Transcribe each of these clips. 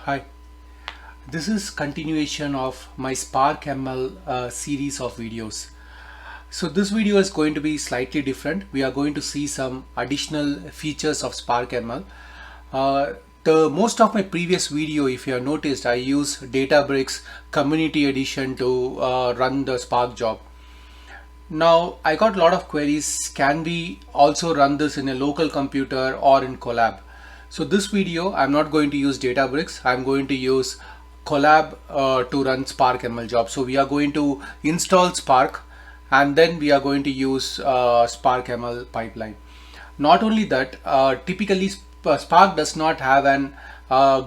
Hi, this is continuation of my Spark ML series of videos. So this video is going to be slightly different. We are going to see some additional features of Spark ML. The most of my previous video, if you have noticed, I use Databricks Community Edition to run the Spark job. Now I got a lot of queries. Can we also run this in a local computer or in colab? So this video I'm not going to use Databricks. I'm going to use colab to run Spark ML job. So we are going to install Spark and then we are going to use Spark ML pipeline. Not only that, typically Spark does not have an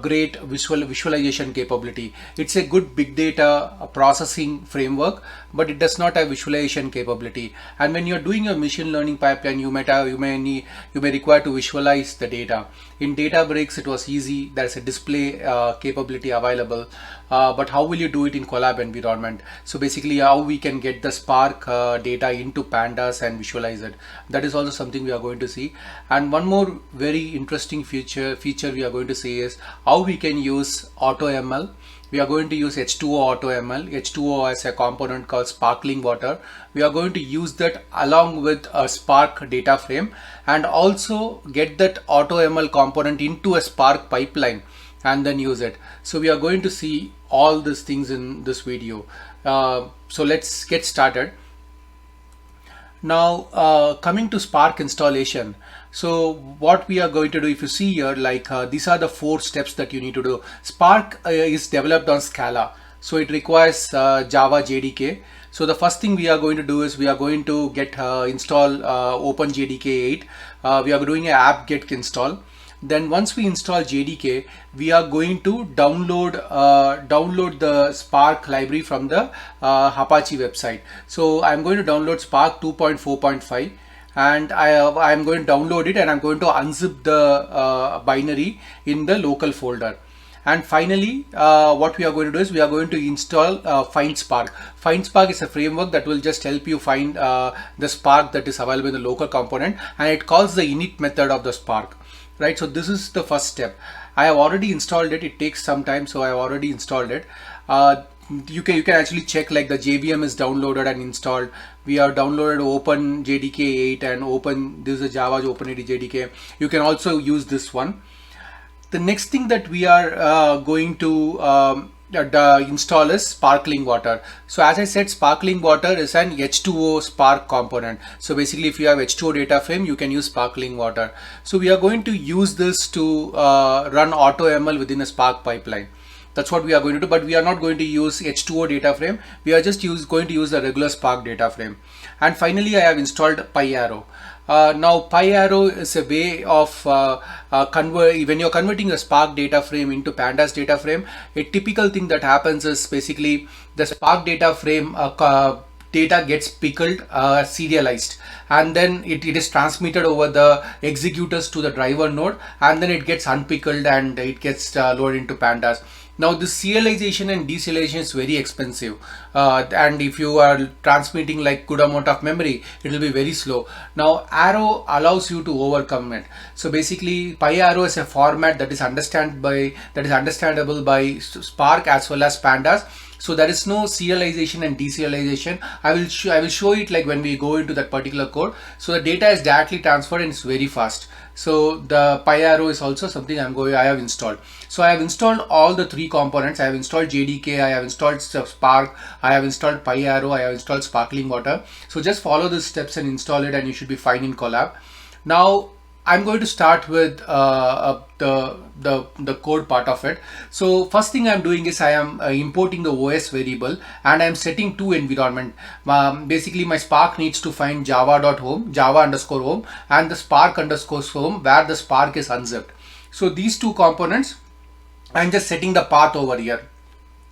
great visualization capability. It's a good big data processing framework, but it does not have visualization capability. And when you're doing a machine learning pipeline, you may require to visualize the data. In Databricks, it was easy. There's a display capability available. But how will you do it in colab environment? So basically how we can get the Spark data into pandas and visualize it. That is also something we are going to see. And one more very interesting feature we are going to see is how we can use AutoML. We are going to use H2O AutoML. H2O has a component called sparkling water. We are going to use that along with a Spark data frame and also get that AutoML component into a Spark pipeline and then use it. So we are going to see all these things in this video. So let's get started. Now coming to Spark installation. So what we are going to do, if you see here, like these are the 4 steps that you need to do. Spark is developed on Scala, so it requires Java JDK. So the first thing we are going to do is we are going to get install OpenJDK 8. We are doing an apt-get install. Then once we install JDK, we are going to download the Spark library from the Apache website. So I'm going to download Spark 2.4.5 and I'm going to download it and I'm going to unzip the binary in the local folder. And finally, what we are going to do is we are going to install Find Spark. Find Spark is a framework that will just help you find the Spark that is available in the local component, and it calls the init method of the Spark. Right, so this is the first step. I have already installed it. It takes some time, so I have already installed it. You can actually check, like, the JVM is downloaded and installed. We have downloaded OpenJDK 8 and this is a Java's OpenJDK JDK. You can also use this one. The next thing that we are going to install is sparkling water. So as I said, sparkling water is an H2O Spark component. So basically, if you have H2O data frame, you can use sparkling water. So we are going to use this to run AutoML within a Spark pipeline. That's what we are going to do, but we are not going to use H2O data frame. We are just going to use the regular Spark data frame. And finally, I have installed PyArrow. Now PyArrow is a way of when you're converting a Spark data frame into pandas data frame. A typical thing that happens is basically the Spark data frame data gets pickled, serialized, and then it is transmitted over the executors to the driver node, and then it gets unpickled and it gets loaded into pandas. Now this serialization and deserialization is very expensive, and if you are transmitting like good amount of memory, it will be very slow. Now Arrow allows you to overcome it. So basically, PyArrow is a format that is understandable by Spark as well as pandas. So there is no serialization and deserialization. I will show it like when we go into that particular code. So the data is directly transferred and it's very fast. So the PyArrow is also something I have installed. So I have installed all the 3 components. I have installed JDK, I have installed Spark, I have installed PyArrow, I have installed sparkling water. So just follow the steps and install it and you should be fine in colab. Now I'm going to start with the code part of it. So first thing I'm doing is I am importing the OS variable and I'm setting 2 environment. Basically my Spark needs to find java.home, java_home, and the Spark_home where the Spark is unzipped. So these 2 components, I'm just setting the path over here,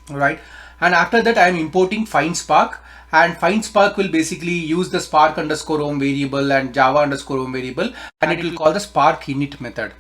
right? And after that I'm importing Find Spark. And Find Spark will basically use the Spark_home variable and Java_home variable, and it will call the Spark init method,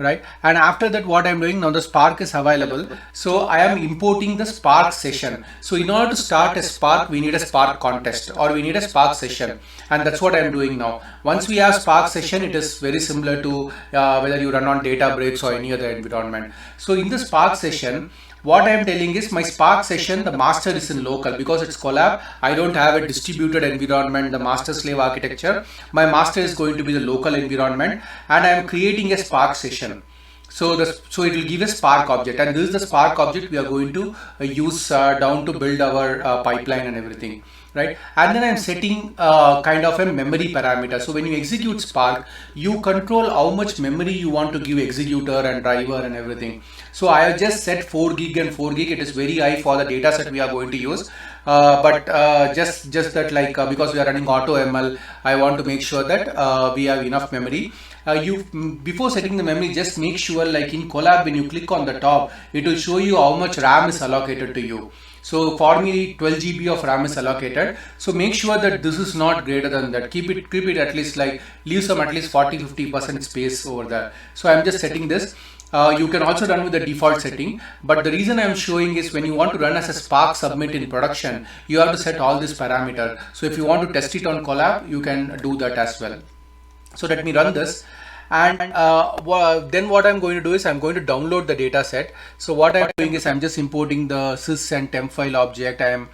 right? And after that, what I'm doing now, the Spark is available, so I am importing the Spark session. So in order to start a Spark, we need a Spark contest, or we need a Spark session, and that's what I'm doing now. Once we have Spark session, it is very similar to whether you run on Databricks or any other environment. So in the Spark session, what I am telling is my Spark session, the master is in local because it's collab. I don't have a distributed environment, the master slave architecture. My master is going to be the local environment, and I am creating a Spark session. So it will give a Spark object, and this is the Spark object we are going to use down to build our pipeline and everything, right? And then I'm setting kind of a memory parameter. So when you execute Spark, you control how much memory you want to give executor and driver and everything. So I have just set 4 gig and 4 gig. It is very high for the data set we are going to use. But just that, like because we are running AutoML, I want to make sure that we have enough memory. Before setting the memory, just make sure, like in Colab, when you click on the top, it will show you how much RAM is allocated to you. So for me, 12 GB of RAM is allocated. So make sure that this is not greater than that. Keep it at least, like leave some at least 40-50% space over there. So I'm just setting this. You can also run with the default setting, but the reason I'm showing is when you want to run as a Spark submit in production, you have to set all this parameter. So if you want to test it on Colab, you can do that as well. So let me run this, and then what I'm going to do is I'm going to download the data set. So what I'm doing is I'm just importing the sys and temp file object. I am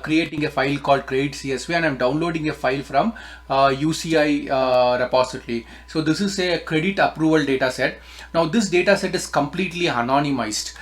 creating a file called create.csv, and I'm downloading a file from UCI repository. So this is a credit approval data set. Now this data set is completely anonymized.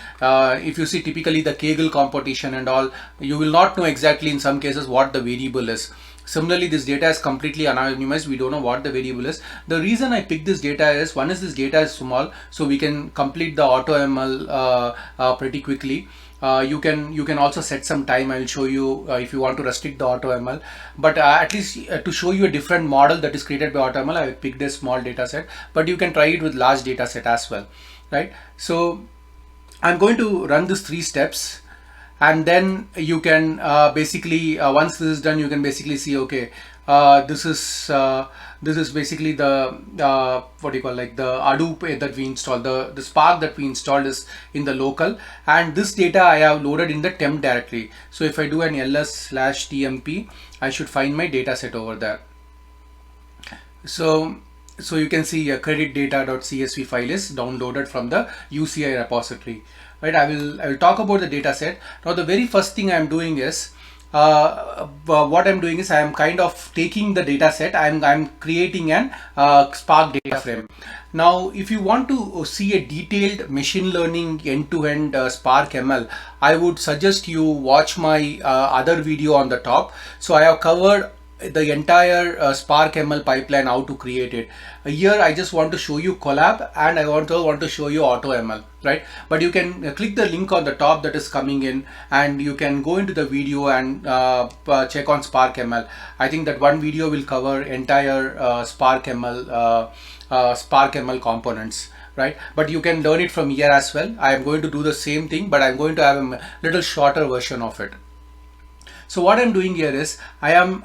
If you see typically the Kaggle competition and all, you will not know exactly in some cases what the variable is. Similarly, this data is completely anonymized. We don't know what the variable is. The reason I picked this data is, one is this data is small, so we can complete the AutoML pretty quickly. You can also set some time. I will show you if you want to restrict the AutoML. But at least to show you a different model that is created by AutoML, I picked a small data set. But you can try it with large data set as well, right? So I'm going to run these 3 steps. And then you can basically once this is done, you can basically see, okay, this is basically the what do you call, like the Hadoop that we installed, the Spark that we installed is in the local, and this data I have loaded in the temp directory. So if I do an ls/tmp, I should find my data set over there. So you can see a credit data.csv file is downloaded from the UCI repository. Right, I will talk about the data set. Now the very first thing I'm doing is what I'm doing is I am kind of taking the data set. I'm creating an Spark data frame. Now if you want to see a detailed machine learning end-to-end Spark ML, I would suggest you watch my other video on the top. So I have covered the entire Spark ML pipeline, how to create it. Here I just want to show you Colab, and I want to show you AutoML, right? But you can click the link on the top that is coming in, and you can go into the video and check on Spark ML. I think that one video will cover entire Spark ML components, right? But you can learn it from here as well. I am going to do the same thing, but I'm going to have a little shorter version of it. So what I'm doing here is I am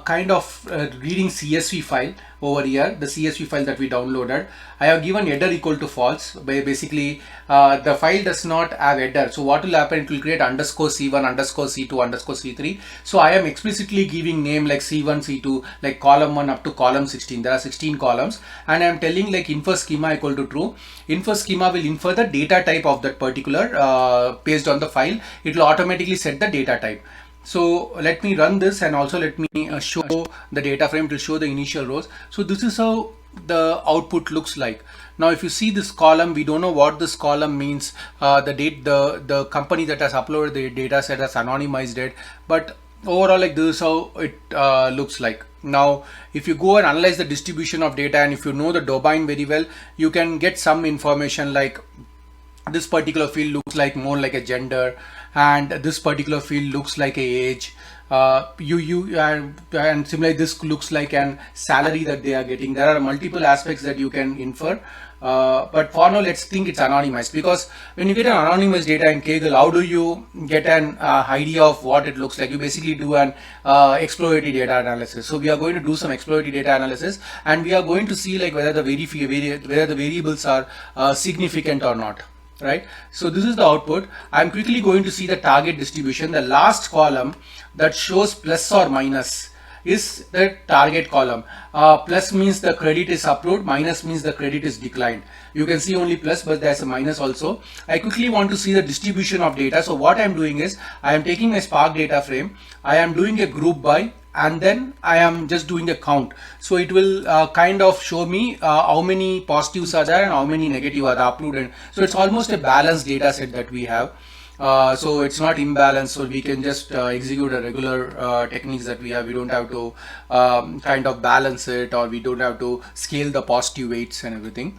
kind of reading CSV file over here, the CSV file that we downloaded. I have given header equal to false. Basically, the file does not have header. So what will happen? It will create _C1, _C2, _C3. So I am explicitly giving name like C1, C2, like column 1 up to column 16. There are 16 columns, and I am telling like infer schema equal to true. Infer schema will infer the data type of that particular based on the file. It will automatically set the data type. So let me run this, and also let me show the data frame to show the initial rows. So this is how the output looks like. Now if you see this column, we don't know what this column means. The company that has uploaded the data set has anonymized it, but overall, like this is how it looks like. Now if you go and analyze the distribution of data, and if you know the domain very well, you can get some information like this particular field looks like more like a gender, and this particular field looks like a age, and similarly this looks like an salary that they are getting. There are multiple aspects that you can infer. But for now, let's think it's anonymized, because when you get an anonymous data in Kaggle, how do you get an idea of what it looks like? You basically do an exploratory data analysis. So we are going to do some exploratory data analysis, and we are going to see like whether the variables are significant or not. Right, so this is the output. I'm quickly going to see the target distribution. The last column that shows plus or minus is the target column. Plus means the credit is approved, minus means the credit is declined. You can see only plus, but there's a minus also. I quickly want to see the distribution of data. So what I'm doing is I am taking a Spark data frame, I am doing a group by, and then I am just doing a count. So it will kind of show me how many positives are there and how many negative are approved. And so it's almost a balanced data set that we have. So it's not imbalanced, so we can just execute a regular techniques that we have. We don't have to kind of balance it, or we don't have to scale the positive weights and everything.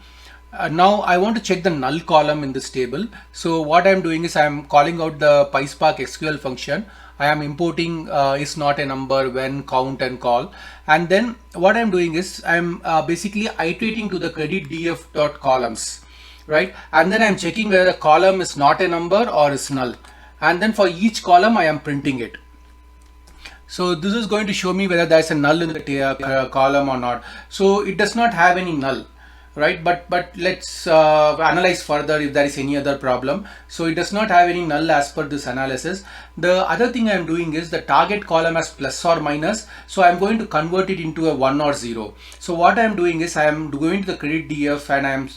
Now I want to check the null column in this table. So what I'm doing is I'm calling out the PySpark SQL function. I am importing is not a number, when, count, and call. And then what I'm doing is I'm basically iterating to the credit df.columns, right? And then I'm checking whether the column is not a number or is null. And then for each column I am printing it. So this is going to show me whether there's a null in the column or not. So it does not have any null, right? But let's analyze further if there is any other problem. So it does not have any null as per this analysis. The other thing I'm doing is the target column has plus or minus, so I'm going to convert it into a 1 or 0. So what I'm doing is I'm going to the credit df, and I'm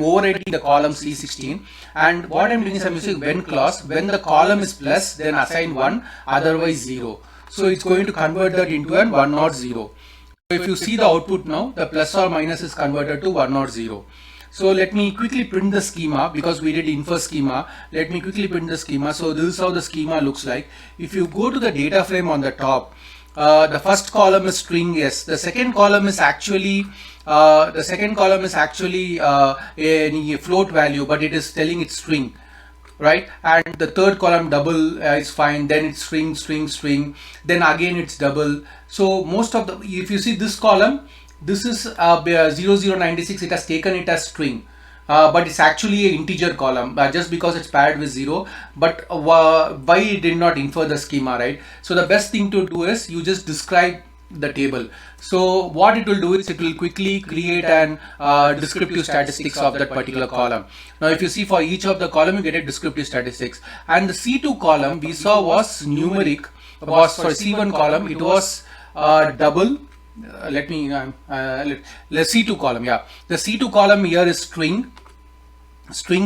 overwriting the column C16, and what I'm doing is I'm using when clause. When the column is plus, then assign 1, otherwise 0. So it's going to convert that into a 1 or 0. If you see the output now, the plus or minus is converted to 1 or 0. So let me quickly print the schema, because we did infer schema. Let me quickly print the schema. So this is how the schema looks like. If you go to the data frame on the top, the first column is string s. The second column is actually a float value, but it is telling it's string. Right, and the third column double is fine, then it's string, string, string, then again it's double. So most of the, if you see this column, this is 0096, it has taken it as string, but it's actually an integer column just because it's paired with 0. But why it did not infer the schema, right? So the best thing to do is you just describe the table. So what it will do is it will quickly create an descriptive statistics of that particular column. Now if you see, for each of the column you get a descriptive statistics, and the C2 column we saw was numeric, was for C1 column it was double. Let's C2 column, yeah, the C2 column here is string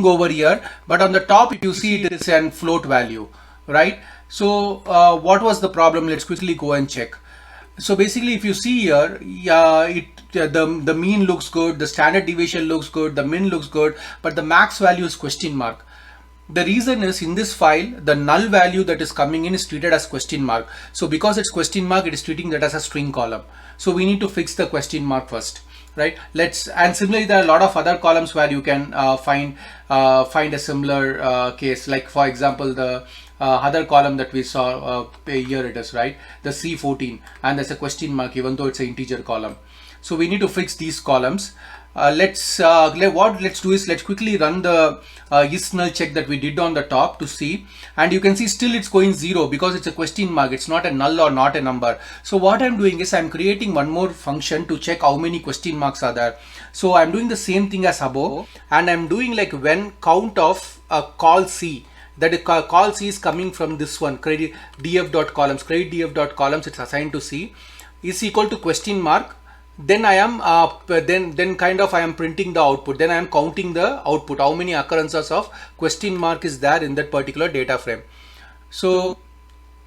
over here, but on the top if you see it is an float value, right? So what was the problem? Let's quickly go and check. So basically if you see here, the mean looks good, the standard deviation looks good, the min looks good, but the max value is question mark. The reason is, in this file the null value that is coming in is treated as question mark. So because it's question mark, it is treating that as a string column. So we need to fix the question mark first, right? And similarly there are a lot of other columns where you can find a similar case, like for example the other column that we saw here it is, right, the C14, and there's a question mark even though it's an integer column. So we need to fix these columns. Let's do is let's quickly run the is null check that we did on the top to see, and you can see still it's going 0 because it's a question mark, it's not a null or not a number. So what I'm doing is I'm creating one more function to check how many question marks are there. So I'm doing the same thing as above, and I'm doing like when count of call C. That call C is coming from this one, credit df.columns. Credit df.columns, it's assigned to C, is equal to question mark. Then I am then kind of I am printing the output. Then I am counting the output, how many occurrences of question mark is there in that particular data frame. So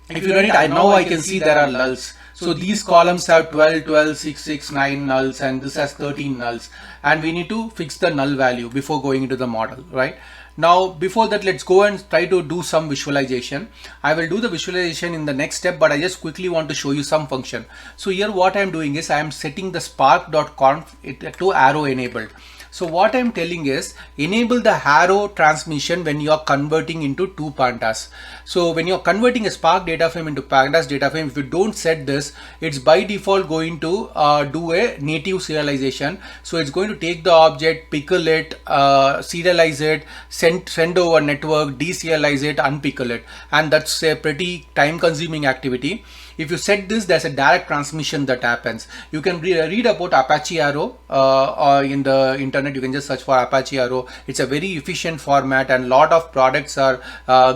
if you run it, now I can see there are nulls. So these columns have 12, 12, 6, 6, 9 nulls, and this has 13 nulls, and we need to fix the null value before going into the model, right? Now before that, let's go and try to do some visualization. I will do the visualization in the next step, but I just quickly want to show you some function. So here what I am doing is I am setting the spark.conf to arrow enabled. So what I'm telling is enable the arrow transmission when you are converting into two pandas. So when you're converting a Spark data frame into pandas data frame, if you don't set this, it's by default going to do a native serialization. So it's going to take the object, pickle it, serialize it, send over network, deserialize it, unpickle it, and that's a pretty time consuming activity. If you set this, there's a direct transmission that happens. You can read about Apache Arrow or in the internet. You can just search for Apache Arrow. It's a very efficient format, and a lot of products are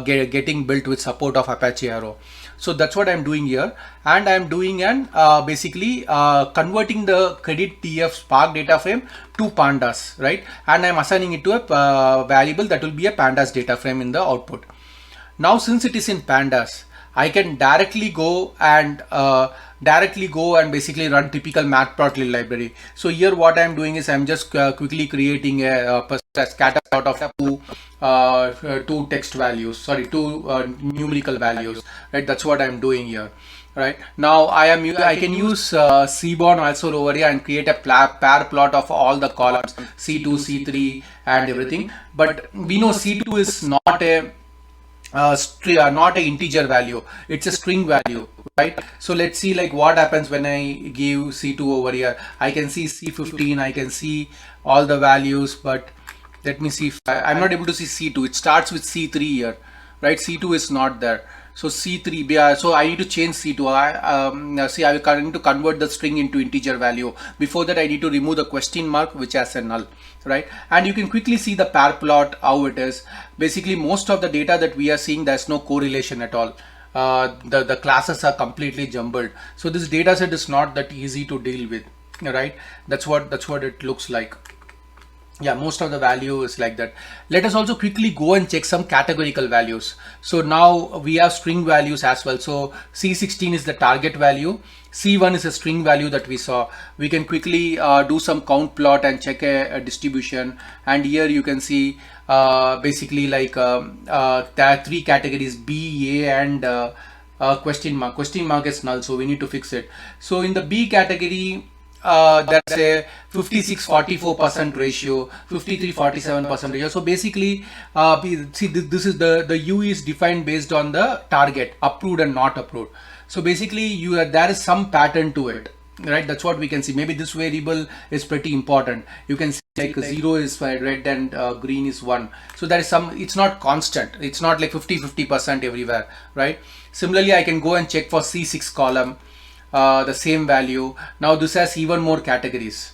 getting built with support of Apache Arrow. So that's what I'm doing here, and I'm doing an basically converting the credit TF Spark data frame to pandas, right? And I'm assigning it to a variable that will be a pandas data frame in the output. Now, since it is in pandas, I can directly go and basically run typical matplotlib library. So here what I'm doing is I'm just quickly creating a scatter plot of two text values, sorry, two numerical values, right? That's what I'm doing here. Right now, I can use Seaborn also over here and create a pair plot of all the columns C2, C3, and everything. But we know C2 is not a not an integer value, it's a string value, right? So let's see like what happens when I give C2 over here. I can see C15, I can see all the values, but let me see if I'm not able to see C2. It starts with C3 here, right? C2 is not there. So C3, yeah, so I need to change C2. I need to convert the string into integer value. Before that, I need to remove the question mark, which has a null, right? And you can quickly see the pair plot, how it is. Basically, most of the data that we are seeing, there's no correlation at all. The classes are completely jumbled. So this data set is not that easy to deal with, right? That's what it looks like. Yeah, most of the value is like that. Let us also quickly go and check some categorical values. So now we have string values as well. So C16 is the target value. C1 is a string value that we saw. We can quickly do some count plot and check a distribution. And here you can see basically like there are three categories: B, A, and question mark. Question mark is null, so we need to fix it. So in the B category, that's a 56-44% ratio, 53-47% ratio. So basically, see this is the U is defined based on the target, approved and not approved. So basically, there is some pattern to it, right? That's what we can see. Maybe this variable is pretty important. You can see like 0 is red and green is 1. So there is some. It's not constant. It's not like 50-50% everywhere, right? Similarly, I can go and check for C6 column. The same value. Now this has even more categories.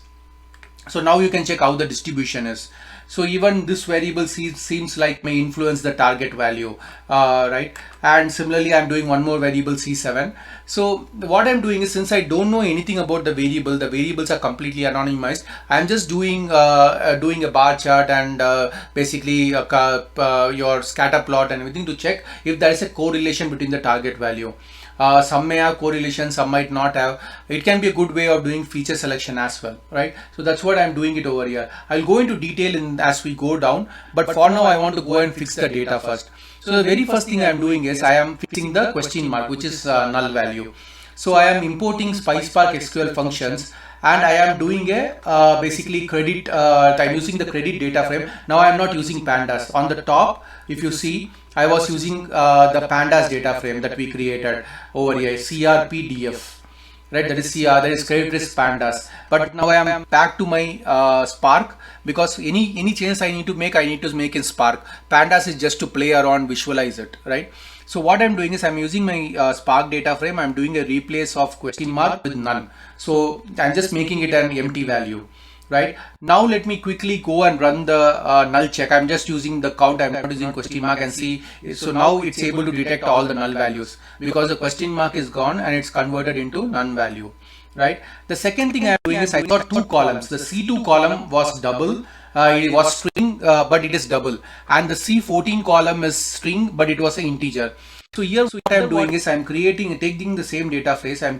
So now you can check how the distribution is. So even this variable seems like may influence the target value, right? And similarly, I'm doing one more variable C7. So what I'm doing is, since I don't know anything about the variables are completely anonymized. I'm just doing doing a bar chart and basically your scatter plot and everything to check if there is a correlation between the target value. Some may have correlation, some might not have. It can be a good way of doing feature selection as well, right? So that's what I'm doing it over here. I'll go into detail as we go down, but for now I want to go and fix the data first. So the very first thing I'm doing is I am fixing the question mark, which is null value. So I am importing PySpark SQL functions, and I am doing a basically credit. I'm using the credit data frame. Now I am not using pandas. On the top, if you see, I was using the pandas data frame that we created over here, CRPDF, right? That is CR, that is credit risk pandas. But now I am back to my Spark, because any changes I need to make in Spark. Pandas is just to play around, visualize it, right? So what I'm doing is I'm using my Spark data frame. I'm doing a replace of question mark with none. So I'm just making it an empty value, right? Now let me quickly go and run the null check. I'm just using the count. I'm not using question mark, and see. So now it's able to detect all the null values because the question mark is gone and it's converted into none value, right? The second thing I'm doing is I got two columns. The C2 column was double. It was string, but it is double, and the C14 column is string, but it was an integer. So here what I'm doing is I'm taking the same data phrase. I'm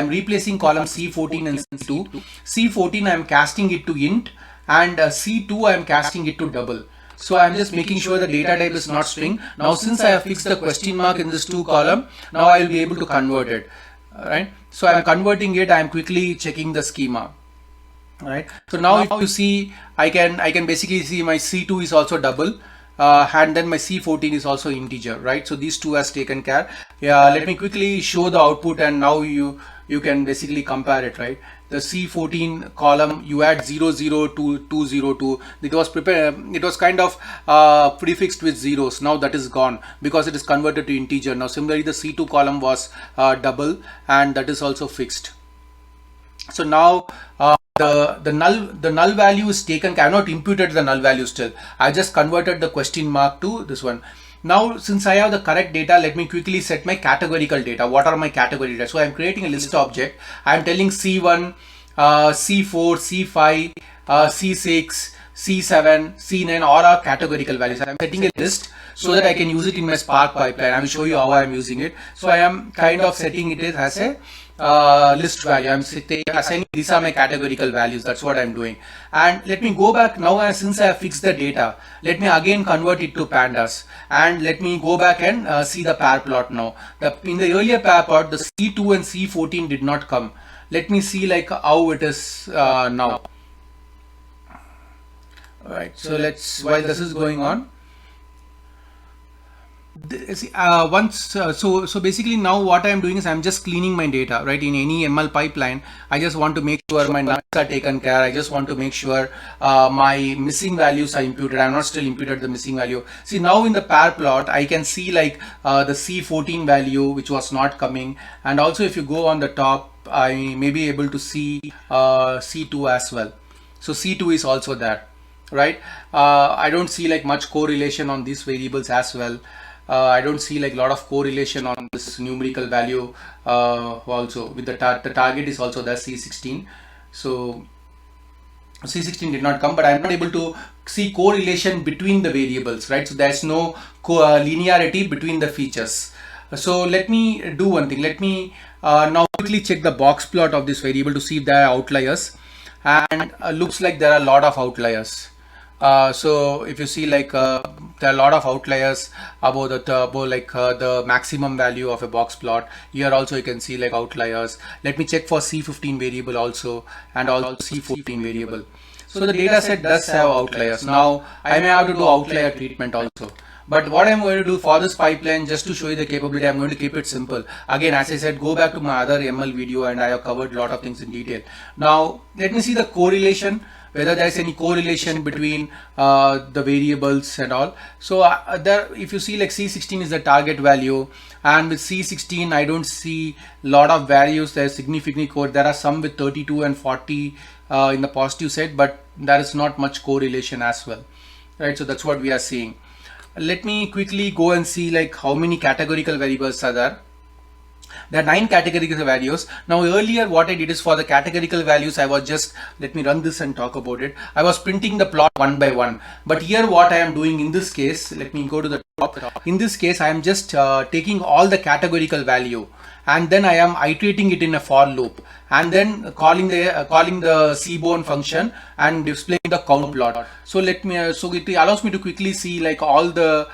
replacing column C14 and C2. C14 I'm casting it to int, and C2 I'm casting it to double. So I'm just making sure the data type is not string. Now since I have fixed the question mark in this two column, now I will be able to convert it. Right? So I'm converting it. I'm quickly checking the schema. right? So now if you see, I can basically see my C2 is also double, and then my C14 is also integer, right? So these two has taken care. Yeah, let me quickly show the output, and now you can basically compare it, right? The C14 column, you add 002 it was prepared, it was kind of prefixed with zeros. Now that is gone because it is converted to integer. Now similarly the C2 column was double, and that is also fixed. So now the null value is taken. I have not imputed the null value still. I just converted the question mark to this one. Now since I have the correct data, let me quickly set my categorical data. What are my category data? So I am creating a list object. I am telling C1, C4, C5, C6, C7, C9, all are categorical values. I am setting a list so that I can use it in my Spark pipeline. I will show you how I am using it. So I am kind of setting it as a list value. I'm assigning these are my categorical values. That's what I'm doing. And let me go back now, and since I have fixed the data, let me again convert it to pandas, and let me go back and see the pair plot now. In the earlier pair plot, the C2 and C14 did not come. Let me see like how it is now. All right, so let's, while this is going on, so basically now what I am doing is I'm just cleaning my data, right? In any ML pipeline, I just want to make sure my nuts are taken care. I just want to make sure my missing values are imputed. I have not still imputed the missing value. See, now in the pair plot, I can see like the C14 value, which was not coming. And also if you go on the top, I may be able to see C2 as well. So C2 is also there, right? I don't see like much correlation on these variables as well. I don't see like a lot of correlation on this numerical value also with the target is also there, C16. So C16 did not come, but I'm not able to see correlation between the variables, right? So there's no linearity between the features. So let me do one thing. Let me now quickly check the box plot of this variable to see if there are outliers, and looks like there are a lot of outliers. So if you see like there are a lot of outliers above the maximum value of a box plot. Here also you can see like outliers. Let me check for C15 variable also, and also C14 variable. So the data set does have outliers. Now I may have to do outlier treatment also. But what I'm going to do for this pipeline, just to show you the capability, I'm going to keep it simple. Again, as I said, go back to my other ML video, and I have covered a lot of things in detail. Now let me see the correlation, whether there is any correlation between the variables and all. So there, if you see like C16 is the target value, and with C16 I don't see a lot of values there significantly. There are some with 32 and 40 in the positive side, but there is not much correlation as well, right? So that's what we are seeing. Let me quickly go and see like how many categorical variables are there. There are 9 categorical values. Now earlier what I did is for the categorical values, I was just, let me run this and talk about it. I was printing the plot one by one. But here what I am doing in this case, let me go to the top. In this case, I am just taking all the categorical value, and then I am iterating it in a for loop, and then calling the seaborn function and displaying the count plot. So let me so it allows me to quickly see like all the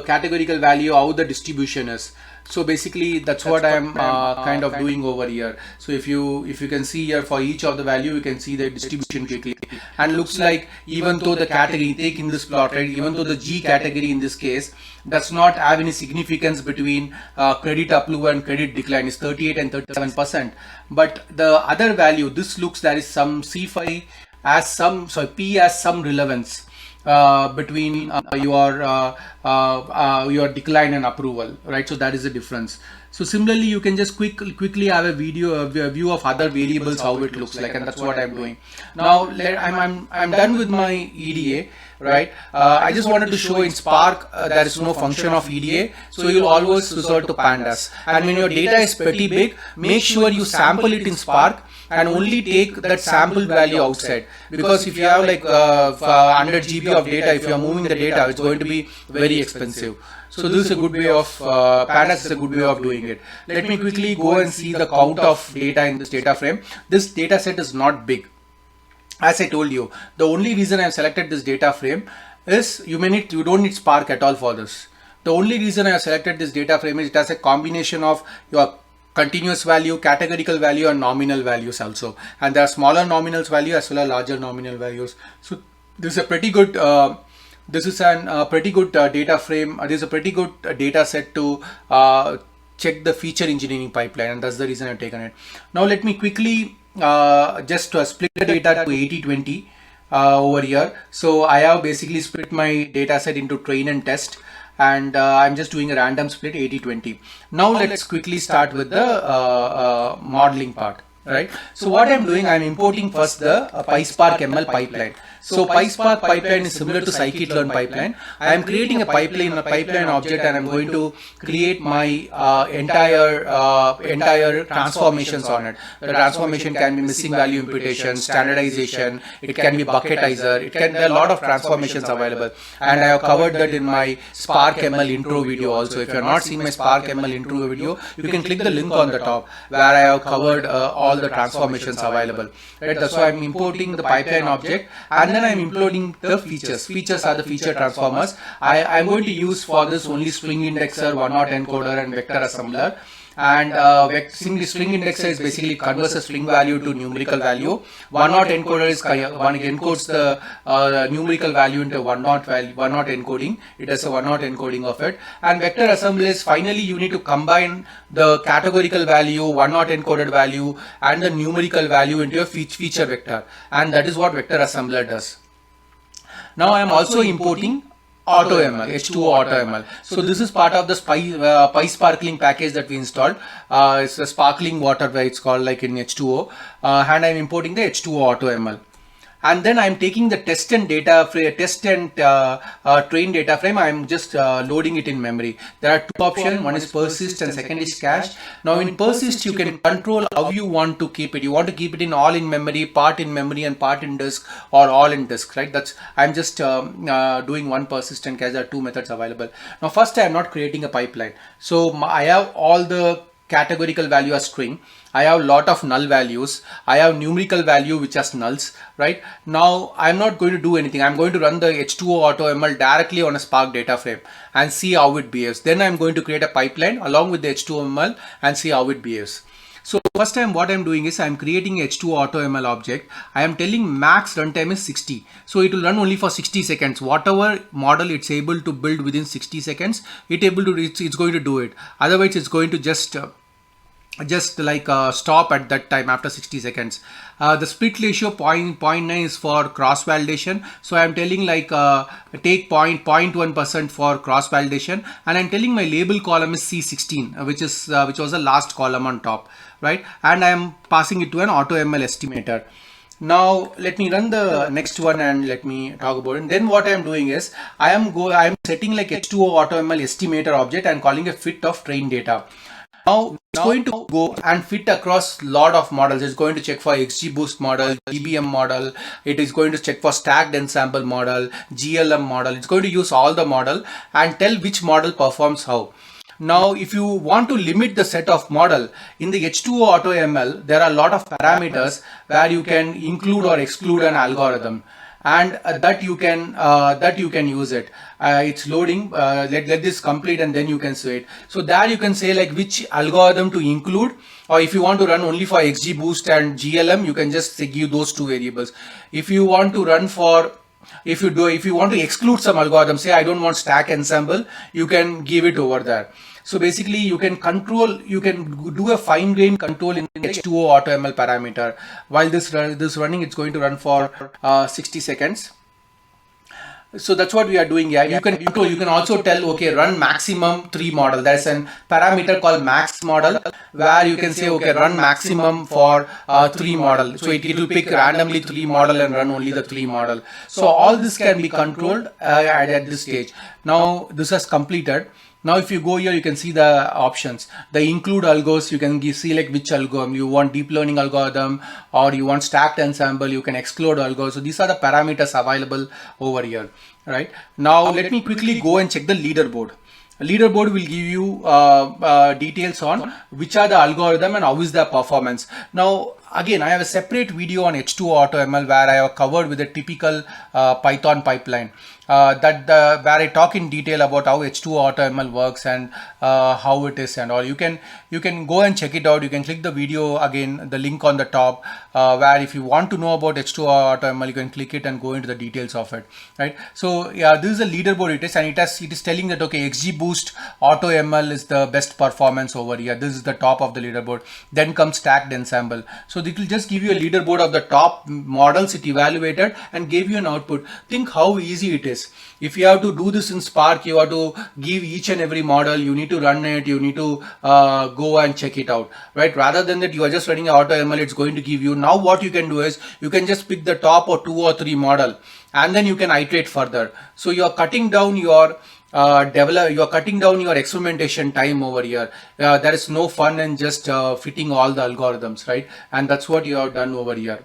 categorical value, how the distribution is. So basically that's what I am kind of doing over here. So if you can see here, for each of the value you can see the distribution quickly, and looks like even though the category take in this plot, right, even though the G category in this case does not have any significance between credit approval and credit decline, is 38 and 37%, but the other value, this looks there is some C5 as some, so P has some relevance between your decline and approval, right? So that is the difference. So similarly, you can just quickly have a view of other variables, how it looks like, and that's what I'm doing. Now I'm done with my EDA, right? I just wanted to show in Spark there is no function of EDA, so you'll always resort to pandas. And when your data is pretty big, make sure you sample it in Spark and only take that sample value outside, because if you have like 100 GB of data, if you are moving the data, it's going to be very expensive. So this is a good way of pandas is a good way of doing it. Let me quickly go and see the count of data in this data frame. This data set is not big. As I told you, the only reason I have selected this data frame is you don't need Spark at all for this. The only reason I have selected this data frame is it has a combination of your continuous value, categorical value, and nominal values also. And there are smaller nominal value as well as larger nominal values. So this is a pretty good data frame. This is a pretty good data set to check the feature engineering pipeline, and that's the reason I've taken it. Now let me quickly just split the data to 80-20 over here. So I have basically split my data set into train and test, and I'm just doing a random split 80-20. Now let's quickly start with the modeling part. Right. So what I'm doing, I'm importing first the PySpark ML pipeline. So PySpark pipeline is similar to scikit-learn pipeline. I am creating a pipeline object, and I'm going to create my entire transformations on it. The transformation can be missing value imputation, standardization. It can be bucketizer. There are a lot of transformations available, and I have covered that in my Spark ML intro video also. If you're not seeing my Spark ML intro video, you can click the link on the top where I have covered all the transformations available. Right. That's why I'm importing the pipeline object, and then I'm imploading the features. Features are the feature transformers. I'm going to use for this only string indexer, one-hot encoder, and vector assembler. And string indexer is basically converts a string value to numerical value. One-hot encoder is encodes the numerical value into one-hot encoding. It has a one-hot encoding of it. And vector assembler is finally you need to combine the categorical value, one-hot encoded value, and the numerical value into a feature vector. And that is what vector assembler does. Now I am also importing AutoML, H2O AutoML. So this is part of the PySparkling package that we installed. It's a sparkling water where it's called, like in H2O, and I'm importing the H2O AutoML. And then I'm taking the test and train data frame. I'm just loading it in memory. There are two options. One is persist and second is cache. Now in persist, you can control how you want to keep it. You want to keep it in all in memory, part in memory, and part in disk, or all in disk, right? I'm just doing one persist and cache. There are two methods available. Now first, I'm not creating a pipeline. So I have all the categorical value as string. I have a lot of null values. I have numerical value which has nulls, right? Now I'm not going to do anything. I'm going to run the H2O AutoML directly on a Spark data frame and see how it behaves. Then I'm going to create a pipeline along with the H2ML and see how it behaves. So first time what I'm doing is I'm creating H2O AutoML object. I am telling max runtime is 60. So it will run only for 60 seconds. Whatever model it's able to build within 60 seconds, it's going to do it. Otherwise it's going to just stop at that time after 60 seconds. The split ratio 0.9 is for cross validation. So I'm telling take 0.1% for cross validation, and I'm telling my label column is C16, which was the last column on top, right? And I'm passing it to an AutoML estimator. Now let me run the next one and let me talk about it. And then what I'm doing is I'm setting like H2O AutoML estimator object and calling a fit of train data. Now it's going to go and fit across lot of models. It's going to check for XGBoost model, GBM model. It is going to check for stacked ensemble model, GLM model. It's going to use all the model and tell which model performs how. Now, if you want to limit the set of model in the H2O AutoML, there are a lot of parameters where you can include or exclude an algorithm. And that you can use it. It's loading. Let this complete, and then you can say it. So there you can say like which algorithm to include, or if you want to run only for XGBoost and GLM, you can just give those two variables. If you want to run for if you want to exclude some algorithm, say I don't want stack ensemble, you can give it over there. So basically you can do a fine-grained control in H2O AutoML parameter. While this running, it's going to run for 60 seconds. So that's what we are doing here. You can also tell, okay, run maximum 3 model. There's a parameter called max model where you can say, okay, run maximum for 3 model. So it will pick randomly 3 model and run only the 3 model. So all this can be controlled at this stage. Now this has completed. Now if you go here, you can see the options. The include algos, you can see like which algorithm you want, deep learning algorithm, or you want stacked ensemble, you can exclude algos. So these are the parameters available over here, right? Now let me quickly go and check the leaderboard. Leaderboard will give you details on which are the algorithm and how is their performance. Now again, I have a separate video on H2O AutoML where I have covered with a typical Python pipeline. Where I talk in detail about how H2O AutoML works and how it is and all. You can go and check it out. You can click the video again, the link on the top, where if you want to know about H2O AutoML, you can click it and go into the details of it. Right. So yeah, this is a leaderboard. It is telling that okay, XGBoost AutoML is the best performance over here. This is the top of the leaderboard. Then comes stacked ensemble. So it will just give you a leaderboard of the top models it evaluated and gave you an output. Think how easy it is. If you have to do this in Spark, you have to give each and every model, you need to run it, you need to go and check it out, right? Rather than that, you are just running AutoML, it's going to give you. Now what you can do is you can just pick the top or 2 or 3 model and then you can iterate further. So you are cutting down your you are cutting down your experimentation time over here. There is no fun in just fitting all the algorithms, right? And that's what you have done over here.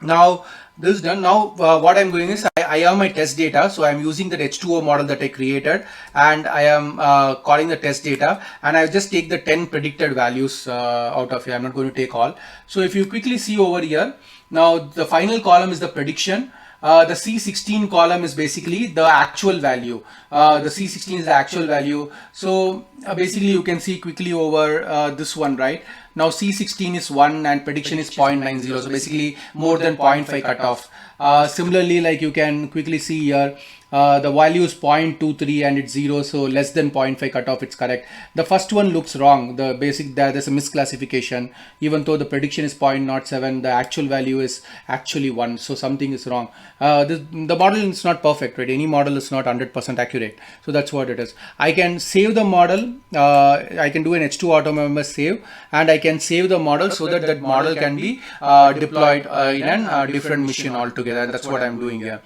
Now this is done. Now what I'm doing is I have my test data. So I'm using that H2O model that I created and I am calling the test data, and I just take the 10 predicted values out of here. I'm not going to take all. So if you quickly see over here, now the final column is the prediction. The C16 column is basically the actual value. The C16 is the actual value. So basically you can see quickly over this one, right? Now C16 is 1 and prediction is 0.90. So basically more than 0.5 cutoff. Similarly, like you can quickly see here, the value is 0.23 and it's 0, so less than 0.5 cutoff, it's correct. The first one looks wrong. The basic, there's a misclassification. Even though the prediction is 0.07, the actual value is actually 1, so something is wrong. The model is not perfect, right? Any model is not 100% accurate, so that's what it is. I can save the model. I can do an H2O AutoML save, and I can save the model so that that model can be deployed in a different machine altogether, and that's what I'm doing here.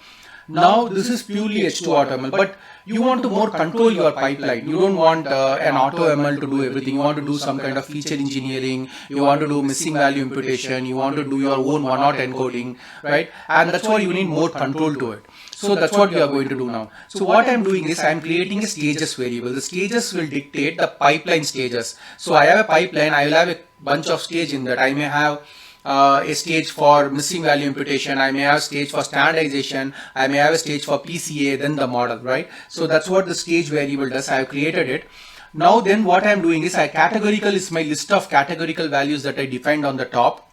Now this is purely H2O AutoML, but you want to more control your pipeline. You don't want an AutoML to do everything. You want to do some kind of feature engineering. You want to do missing value imputation. You want to do your own one-hot encoding, right? And that's why you need more control to it. So that's what we are going to do now. So what I'm doing is I'm creating a stages variable. The stages will dictate the pipeline stages. So I have a pipeline. I will have a bunch of stage in that. I may have a stage for missing value imputation, I may have a stage for standardization, I may have a stage for PCA, then the model, right? So that's what the stage variable does. I have created it. Now then what I'm doing is categorical is my list of categorical values that I defined on the top.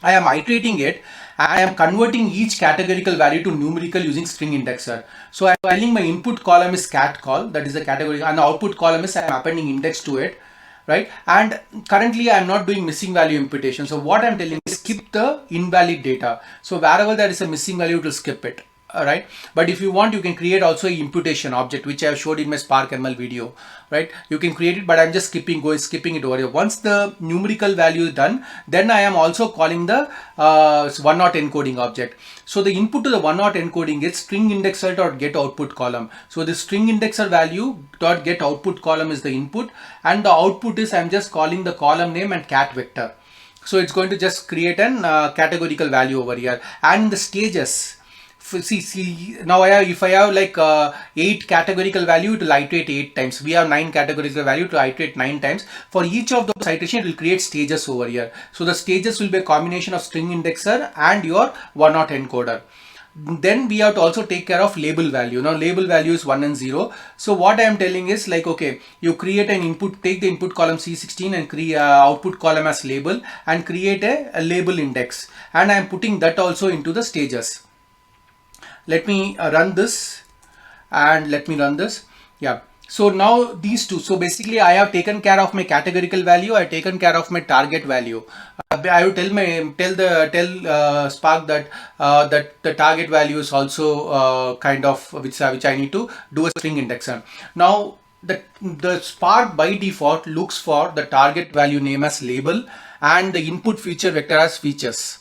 I am iterating it. I am converting each categorical value to numerical using string indexer. So I'm telling my input column is cat call, that is the categorical, and the output column is I'm appending index to it. Right, and currently I'm not doing missing value imputation. So what I'm telling is skip the invalid data. So wherever there is a missing value, it will skip it. Right, but if you want, you can create also an imputation object, which I have showed in my Spark ML video. Right, you can create it, but I'm just skipping it over here. Once the numerical value is done, then I am also calling the one-hot encoding object. So the input to the one-hot encoding is string indexer dot get output column. So the string indexer value dot get output column is the input, and the output is I'm just calling the column name and cat vector. So it's going to just create an categorical value over here, and the stages. See now if I have like 8 categorical value, it will iterate 8 times. We have 9 categorical value to iterate 9 times. For each of those iterations, it will create stages over here. So the stages will be a combination of string indexer and your one-hot encoder. Then we have to also take care of label value. Now label value is 1 and 0. So what I am telling is like, okay, you create an input, take the input column C16 and create output column as label and create a label index. And I am putting that also into the stages. Let me run this and let me run this. Yeah. So now these two. So basically I have taken care of my categorical value. I have taken care of my target value. I will tell Spark that that the target value is also kind of which I need to do a string indexer. Now the Spark by default looks for the target value name as label and the input feature vector as features.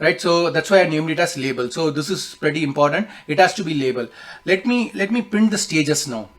Right, so that's why I named it as label. So this is pretty important. It has to be label. Let me print the stages now.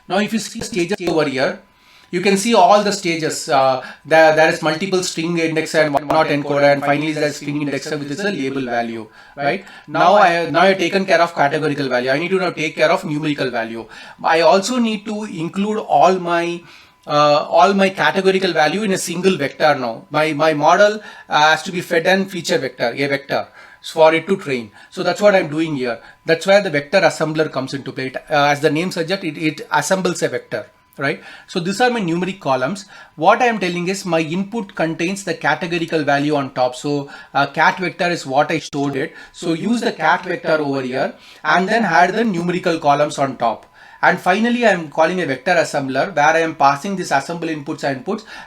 Now if you see the stages over here, you can see all the stages. There is multiple string indexer and one-hot encoder, and finally there is string indexer, which is a label value. Right, now I have taken care of categorical value. I need to now take care of numerical value. I also need to include all my all my categorical value in a single vector now. My model has to be fed an feature vector, a vector, for it to train. So that's what I'm doing here. That's where the vector assembler comes into play. As the name suggests, it assembles a vector, right? So these are my numeric columns. What I am telling is my input contains the categorical value on top. So cat vector is what I stored it. So use the cat vector over here and then add the numerical columns on top. And finally, I am calling a vector assembler where I am passing this assemble inputs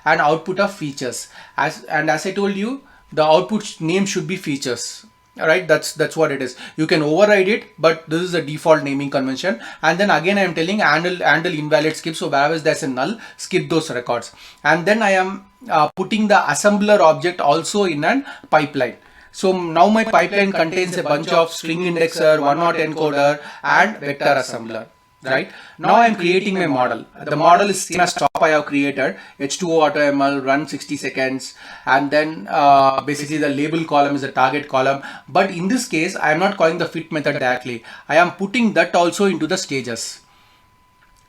and output of features. As I told you, the output name should be features. All right, that's what it is. You can override it, but this is the default naming convention. And then again, I am telling handle invalid skip. So wherever there's a null, skip those records. And then I am putting the assembler object also in a pipeline. So now my pipeline contains a bunch of string indexer, one-hot encoder, and vector assembler. Right now I am creating my model. The model is same as top I have created, H2O AutoML, run 60 seconds, and then basically the label column is the target column. But in this case, I am not calling the fit method directly. I am putting that also into the stages.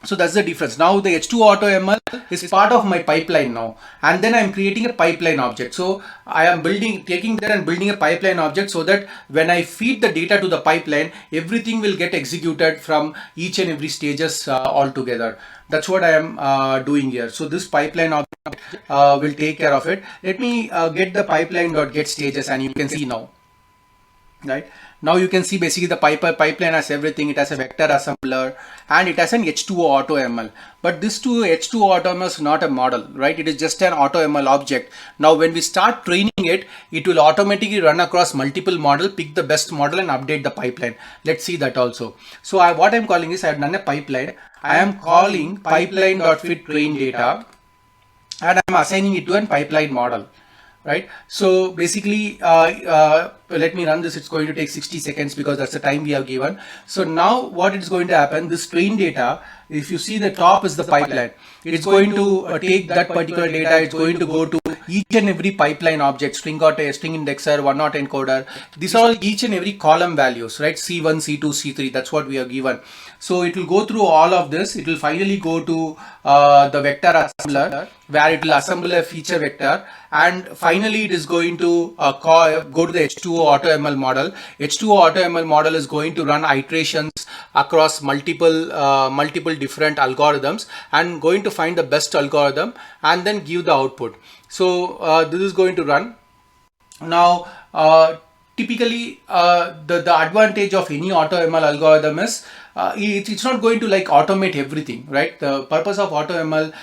So that's the difference. Now the H2O AutoML is part of my pipeline now, and then I'm creating a pipeline object. So I am taking that and building a pipeline object so that when I feed the data to the pipeline, everything will get executed from each and every stages all together. That's what I am doing here. So this pipeline object will take care of it. Let me get the pipeline.get stages, and you can see now. Right now you can see basically the pipeline has everything. It has a vector assembler and it has an H2O AutoML. But this H2O AutoML is not a model, right? It is just an AutoML object. Now when we start training it, it will automatically run across multiple models, pick the best model and update the pipeline. Let's see that also. So what I'm calling is, I have done a pipeline. I am calling pipeline.fit train data and I'm assigning it to a pipeline model. Right, so basically let me run this. It's going to take 60 seconds because that's the time we have given. So now what is going to happen, this train data, if you see the top is the pipeline, it's going to take that particular data. It's going to go to each and every pipeline object, string indexer, one-hot encoder. These are all each and every column values, right? C1, C2, C3, that's what we are given. So it will go through all of this. It will finally go to the vector assembler where it will assemble a feature vector, and finally it is going to go to the H2O AutoML model. H2O AutoML model is going to run iterations across multiple different algorithms and going to find the best algorithm and then give the output. So this is going to run. Now typically the advantage of any AutoML algorithm is it's not going to like automate everything, right? The purpose of AutoML,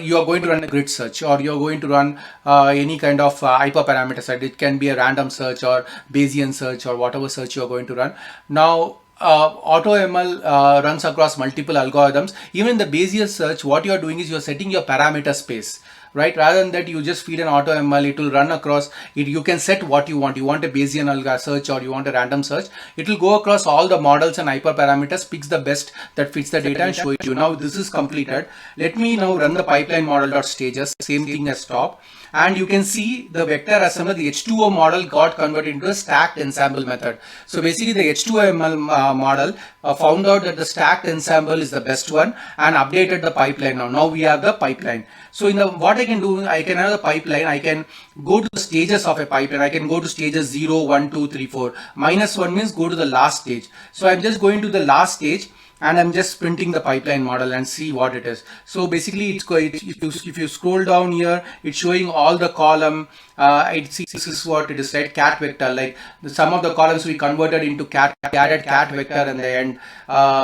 you are going to run a grid search, or you're going to run any kind of hyperparameter search. It can be a random search or Bayesian search or whatever search you're going to run. Now AutoML runs across multiple algorithms. Even in the Bayesian search, what you're doing is you're setting your parameter space. Right, rather than that you just feed an AutoML, it will run across it. You can set what you want. You want a Bayesian search or you want a random search. It will go across all the models and hyperparameters, picks the best that fits the data and show it to you. Now this is completed. Let me now run the pipeline model.stages, same thing as top. And you can see the vector assembler, the H2O model got converted into a stacked ensemble method. So basically the H2O model found out that the stacked ensemble is the best one and updated the pipeline. Now we have the pipeline. So in what I can do, I can have the pipeline. I can go to the stages of a pipeline. I can go to stages 0, 1, 2, 3, 4. -1 means go to the last stage. So I'm just going to the last stage and I'm just printing the pipeline model and see what it is. So basically if you scroll down here, it's showing all the column. This is what it is, right? Cat vector, like some of the columns we converted into cat. We added cat vector in the end.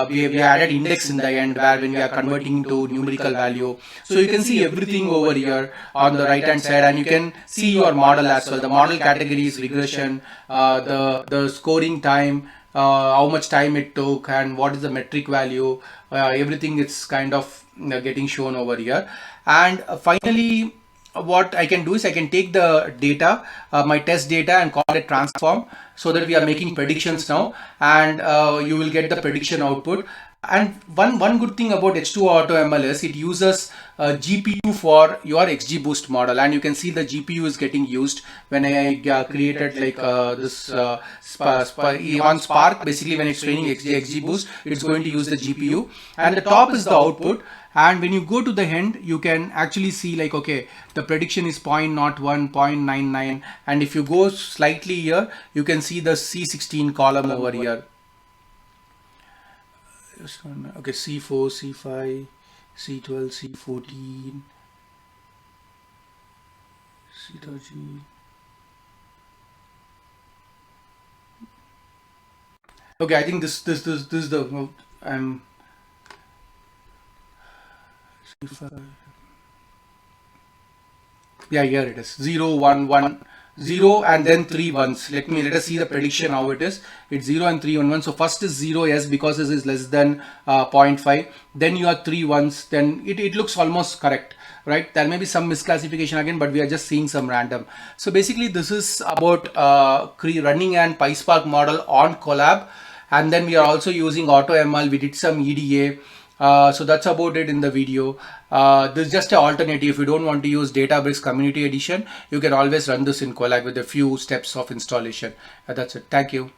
We added index in the end where when we are converting to numerical value. So you can see everything over here on the right hand side, and you can see your model as well. The model categories, regression, the scoring time, how much time it took, and what is the metric value. Everything is kind of getting shown over here. And finally, what I can do is I can take the data, my test data, and call it transform. so that we are making predictions now, and you will get the prediction output. And one good thing about H2O AutoML is it uses GPU for your XGBoost model, and you can see the GPU is getting used when I created like this on Spark. Basically, when it's training XGBoost, it's going to use the GPU, and the top is the output. And when you go to the end, you can actually see like, okay, the prediction is 0.01, 0.99, and if you go slightly here, you can see the C16 column over here. Okay, C4, C5, C12, C14, C13. Okay, I think this is the C5. Yeah, here it is 0, 1, 1, 0, and then 3 ones. Let us see the prediction how it is. It's 0 and 3 1 1. So first is 0, yes, because this is less than 0.5. Then you have 3 ones. Then it looks almost correct, right? There may be some misclassification again, but we are just seeing some random. So basically this is about running an PySpark model on Colab, and then we are also using AutoML. We did some EDA. So that's about it in the video. This is just an alternative. If you don't want to use Databricks Community Edition, you can always run this in Colab with a few steps of installation. That's it. Thank you.